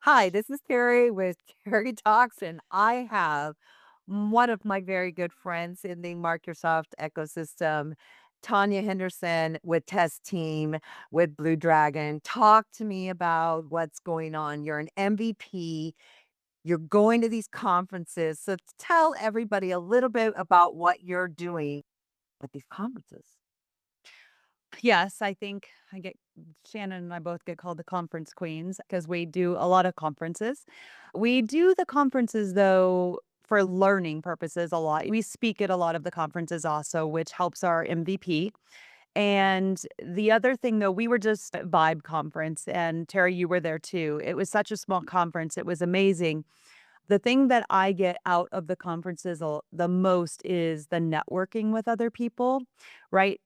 Hi, this is Terri with Terri Talks, and I have one of my very good friends in the Microsoft ecosystem, Tanya Henderson with TESS Team with Blue Dragon. Talk to me about what's going on. You're an MVP. You're going to these conferences. So tell everybody a little bit about what you're doing at these conferences. Yes, I think I get Shannon and I both get called the conference queens because we do a lot of conferences. We do the conferences though for learning purposes a lot. We speak at a lot of the conferences also, which helps our MVP. And the other thing though, we were just at Vibe conference and Terry, you were there too. It was such a small conference. It was amazing. The thing that I get out of the conferences the most is the networking with other people, right?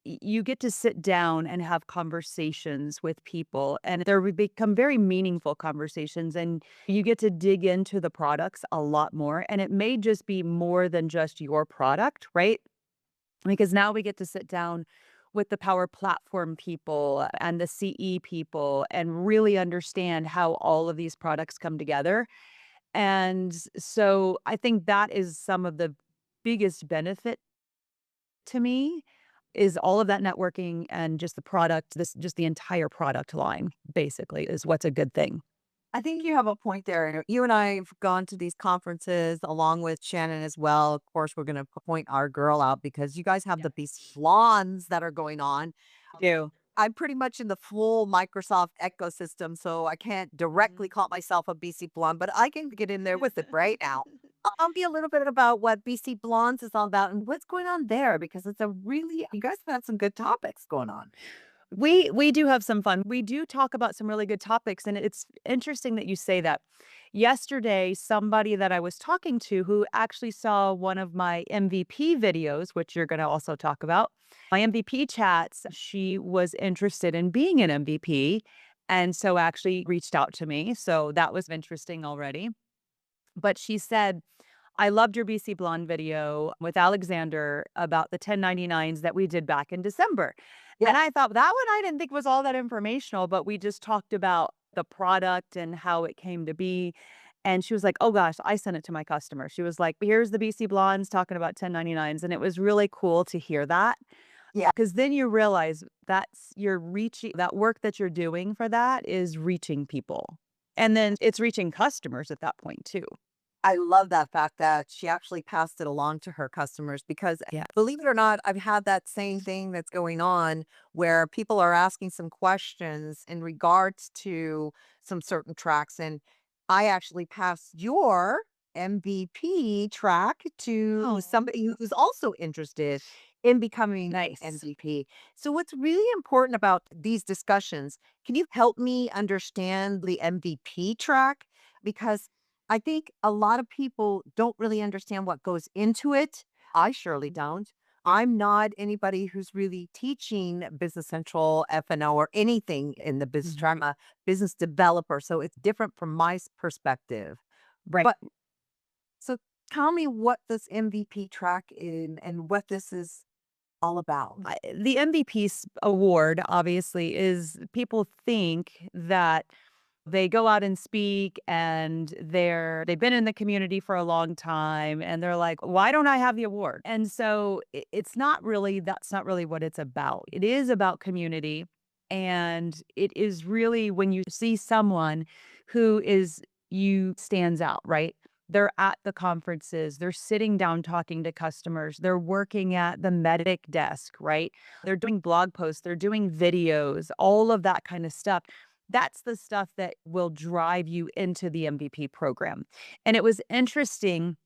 You get to sit down and have conversations with people, and they're become very meaningful conversations, and you get to dig into the products a lot more. And it may just be more than just your product, right? Because now we get to sit down with the Power Platform people and the CE people and really understand how all of these products come together. And so I think that is some of the biggest benefit to me is all of that networking and just the product, this just the entire product line basically is what's a good thing. I think you have a point there. You and I have gone to these conferences along with Shannon as well. Of course, we're going to point our girl out because you guys have Yeah. these blondes that are going on. Do. I'm pretty much in the full Microsoft ecosystem, so I can't directly Mhm. call myself a BC blonde, but I can get in there with it right now. Tell me a little bit about what BC Blondes is all about and what's going on there because it's a really, you guys have had some good topics going on. We do have some fun. We do talk about some really good topics, and it's interesting that you say that. Yesterday, somebody that I was talking to who actually saw one of my MVP videos, which you're going to also talk about, my MVP chats, she was interested in being an MVP, and so actually reached out to me. So that was interesting already. But she said, I loved your BC Blonde video with Alexander about the 1099s that we did back in December. And Yeah. I thought that one I didn't think was all that informational, but we just talked about the product and how it came to be. And she was like, oh gosh, I sent it to my customer. She was like, here's the BC Blondes talking about 1099s. And it was really cool to hear that Yeah. because then you realize that's you're reaching that work that you're doing for that is reaching people. And then it's reaching customers at that point too. I love that fact that she actually passed it along to her customers because Yeah. believe it or not, I've had that same thing that's going on where people are asking some questions in regards to some certain tracks. And I actually passed your MVP track to Oh, somebody who's also interested in becoming an nice. MVP. So, what's really important about these discussions, can you help me understand the MVP track? Because I think a lot of people don't really understand what goes into it. I surely don't. I'm not anybody who's really teaching Business Central, F&O, or anything in the business. Mhm. I'm a business developer, so it's different from my perspective. Right. But so tell me what this MVP track is and what this is all about. The MVP award obviously is people think that they go out and speak and they've been in the community for a long time and they're like, why don't I have the award? And so it's not really that's not really what it's about. It is about community. And it is really when you see someone who is you stands out, right? They're at the conferences, they're sitting down talking to customers, they're working at the medic desk, right? They're doing blog posts, they're doing videos, all of that kind of stuff. That's the stuff that will drive you into the MVP program. And it was interesting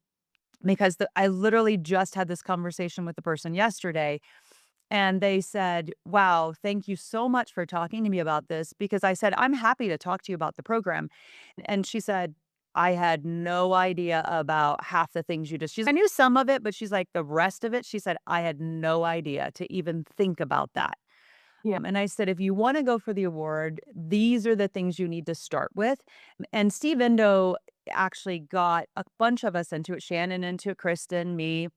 because I literally just had this conversation with the person yesterday and they said, wow, thank you so much for talking to me about this because I said, I'm happy to talk to you about the program. And she said, I had no idea about half the things you just, I knew some of it, but she's like, the rest of it, she said, I had no idea to even think about that. Yeah. And I said, if you want to go for the award, these are the things you need to start with. And Steve Endo actually got a bunch of us into it, Shannon into it, Kristen, me,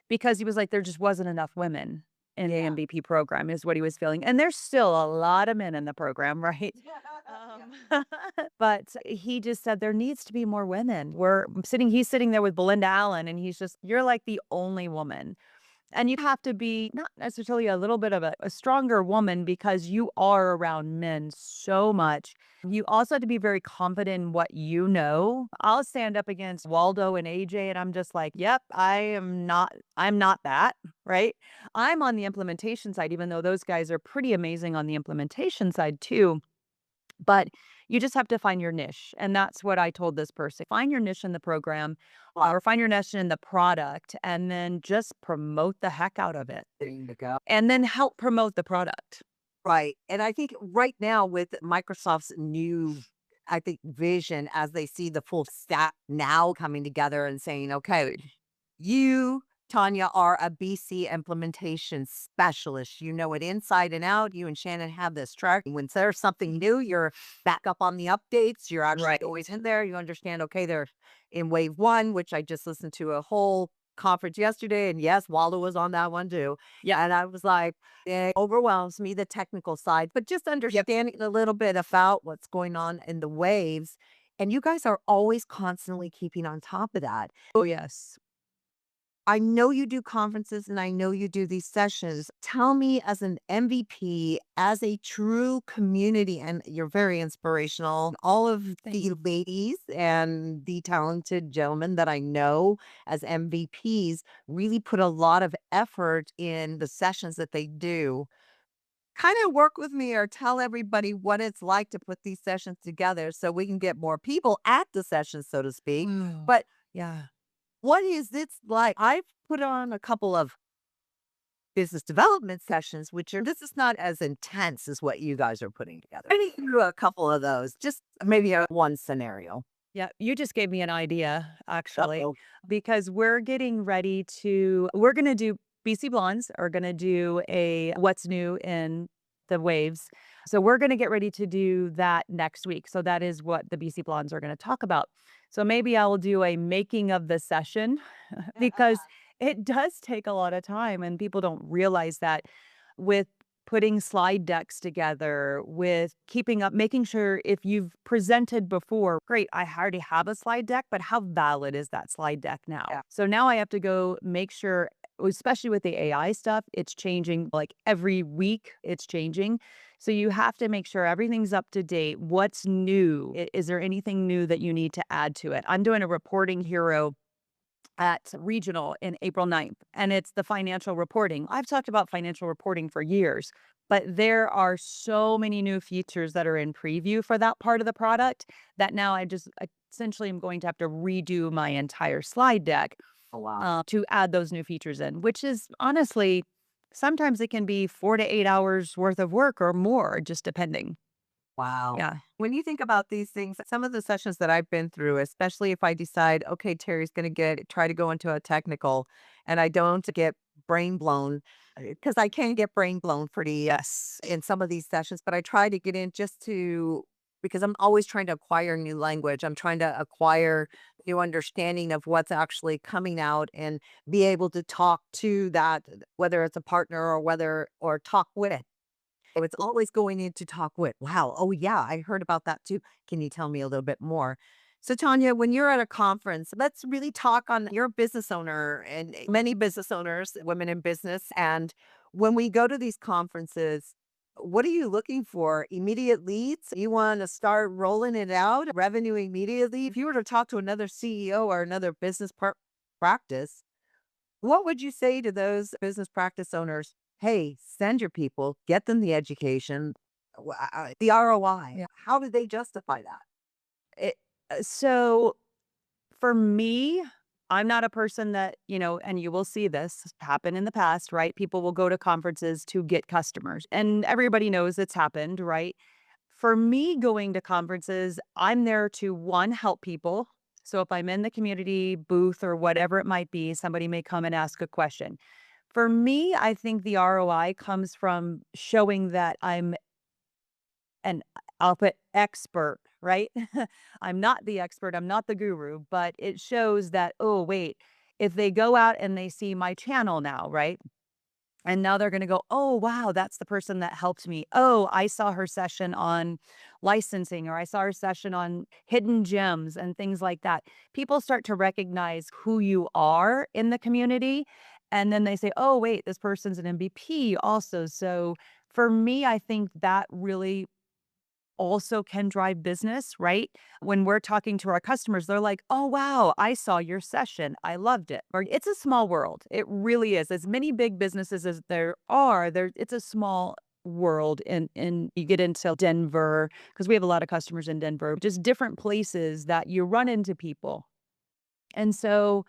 because he was like, there just wasn't enough women. in the Yeah. MVP program is what he was feeling. And there's still a lot of men in the program, right? Yeah. But he just said there needs to be more women. He's sitting there with Belinda Allen, and he's just, you're like the only woman. And you have to be not necessarily a little bit of a stronger woman because you are around men so much. You also have to be very confident in what you know. I'll stand up against Waldo and AJ and I'm just like, yep, I'm not that, right? I'm on the implementation side, even though those guys are pretty amazing on the implementation side too. But you just have to find your niche, and that's what I told this person. Find your niche in the program, or find your niche in the product, and then just promote the heck out of it, There you go. and then help promote the product. Right. And I think right now with Microsoft's new, I think, vision as they see the full stack now coming together and saying, okay, you, Tanya, are a BC implementation specialist. You know it inside and out. You and Shannon have this track. When there's something new, you're back up on the updates. You're actually Right. always in there. You understand, okay, they're in wave one, which I just listened to a whole conference yesterday. And yes, Waldo was on that one too. Yep. And I was like, it overwhelms me, the technical side, but just Yep. understanding a little bit about what's going on in the waves. And you guys are always constantly keeping on top of that. Oh, yes. I know you do conferences and I know you do these sessions. Tell me, as an MVP, as a true community, and you're very inspirational, all of Thank the ladies and the talented gentlemen that I know as MVPs really put a lot of effort in the sessions that they do. Kind of work with me or tell everybody what it's like to put these sessions together so we can get more people at the sessions, so to speak. Oh, But yeah. what is it like? I've put on a couple of business development sessions, which are, this is not as intense as what you guys are putting together. I need to do a couple of those, just maybe a one scenario. Yeah, you just gave me an idea, actually, Uh-oh. because we're gonna do BC Blondes are gonna do a what's new in the waves. So we're gonna get ready to do that next week. So that is what the BC Blondes are gonna talk about. So maybe I will do a making of the session because it does take a lot of time and people don't realize that with putting slide decks together, with keeping up, making sure if you've presented before, great, I already have a slide deck, but how valid is that slide deck now? Yeah. So now I have to go make sure, especially with the AI stuff, it's changing like every week, it's changing. So you have to make sure everything's up to date. What's new? Is there anything new that you need to add to it? I'm doing a reporting hero at regional in April 9th, and it's the financial reporting. I've talked about financial reporting for years, but there are so many new features that are in preview for that part of the product that now I essentially am going to have to redo my entire slide deck Oh, wow. to add those new features in, which is honestly, sometimes it can be 4 to 8 hours worth of work or more, just depending. Wow. Yeah. When you think about these things, some of the sessions that I've been through, especially if I decide, okay, Terry's going to try to go into a technical and I don't get brain blown, because I can get brain blown pretty Yes. in some of these sessions, but I try to get in just to, because I'm always trying to acquire new language. I'm trying to acquire new understanding of what's actually coming out and be able to talk to that, whether it's a partner or or talk with it. So it's always going in to talk with, wow, oh yeah, I heard about that too. Can you tell me a little bit more? So Tanya, when you're at a conference, let's really talk on, you're a business owner and many business owners, women in business. And when we go to these conferences, what are you looking for? Immediate leads? You want to start rolling it out, revenue immediately? If you were to talk to another CEO or another practice, what would you say to those business practice owners? Hey, send your people, get them the education, the ROI. Yeah. How do they justify that? So for me, I'm not a person that, and you will see this happen in the past, right? People will go to conferences to get customers, and everybody knows it's happened, right? For me, going to conferences, I'm there to one, help people. So if I'm in the community booth or whatever it might be, somebody may come and ask a question. For me, I think the ROI comes from showing that I'm an I'll put expert, right? I'm not the expert, I'm not the guru, but it shows that, oh, wait, if they go out and they see my channel now, right? And now they're gonna go, "Oh, wow, that's the person that helped me. Oh, I saw her session on licensing, or I saw her session on hidden gems," and things like that. People start to recognize who you are in the community, and then they say, "Oh, wait, this person's an MVP also." So, for me, I think that really also can drive business, right? When we're talking to our customers, they're like, "Oh, wow, I saw your session. I loved it." Or it's a small world. It really is. As many big businesses as there are, it's a small world. And you get into Denver, because we have a lot of customers in Denver, just different places that you run into people. And so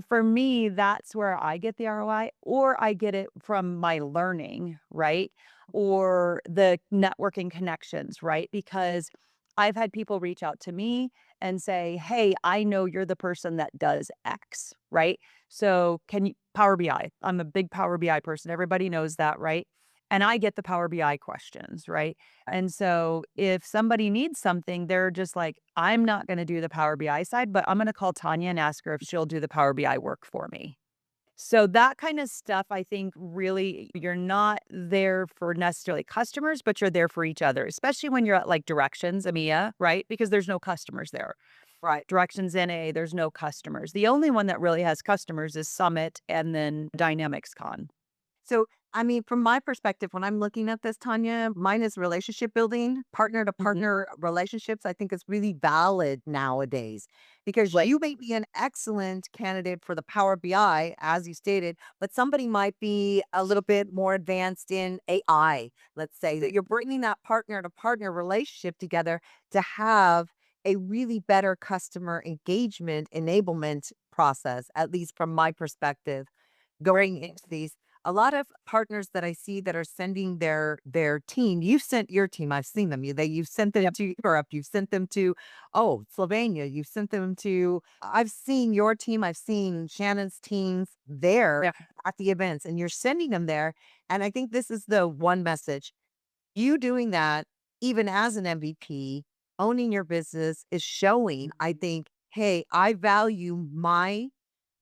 for me, that's where I get the ROI, or I get it from my learning, right? Or the networking connections, right? Because I've had people reach out to me and say, "Hey, I know you're the person that does X," right? So, can you Power BI? I'm a big Power BI person. Everybody knows that, right? And I get the Power BI questions, right? And so if somebody needs something, they're just like, "I'm not gonna do the Power BI side, but I'm gonna call Tanya and ask her if she'll do the Power BI work for me." So that kind of stuff, I think really you're not there for necessarily customers, but you're there for each other, especially when you're at like Directions, EMEA, right? Because there's no customers there. Right. Directions NA, there's no customers. The only one that really has customers is Summit and then Dynamics Con. So, I mean, from my perspective, when I'm looking at this, Tanya, mine is relationship building, partner to Mhm. partner relationships. I think is really valid nowadays because Right. you may be an excellent candidate for the Power BI, as you stated, but somebody might be a little bit more advanced in AI. Let's say that you're bringing that partner to partner relationship together to have a really better customer engagement enablement process, at least from my perspective going into these. A lot of partners that I see that are sending their team, you've sent your team, I've seen them. You've sent them Yep. to Europe, you've sent them to Slovenia, you've sent them to I've seen your team, I've seen Shannon's teams there Yeah. at the events, and you're sending them there. And I think this is the one message. You doing that, even as an MVP, owning your business is showing, I think, hey, I value my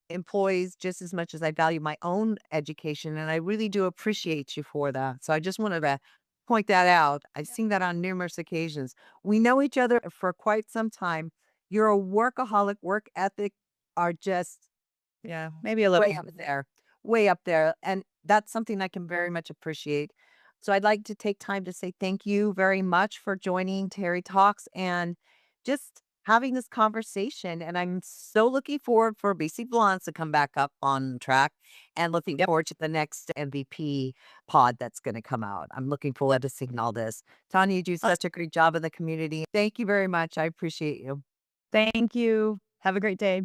employees just as much as I value my own education. And I really do appreciate you for that. So I just wanted to point that out. I've seen that on numerous occasions. We know each other for quite some time. You're a workaholic, work ethic are just Yeah, maybe a way little. up there, way up there, and that's something I can very much appreciate. So I'd like to take time to say thank you very much for joining Terri Talks and just having this conversation. And I'm so looking forward for BC Blondes to come back up on track and looking Yep. forward to the next MVP pod that's going to come out. I'm looking forward to seeing all this. Tanya, you do such a great job in the community. Thank you very much. I appreciate you. Thank you. Have a great day.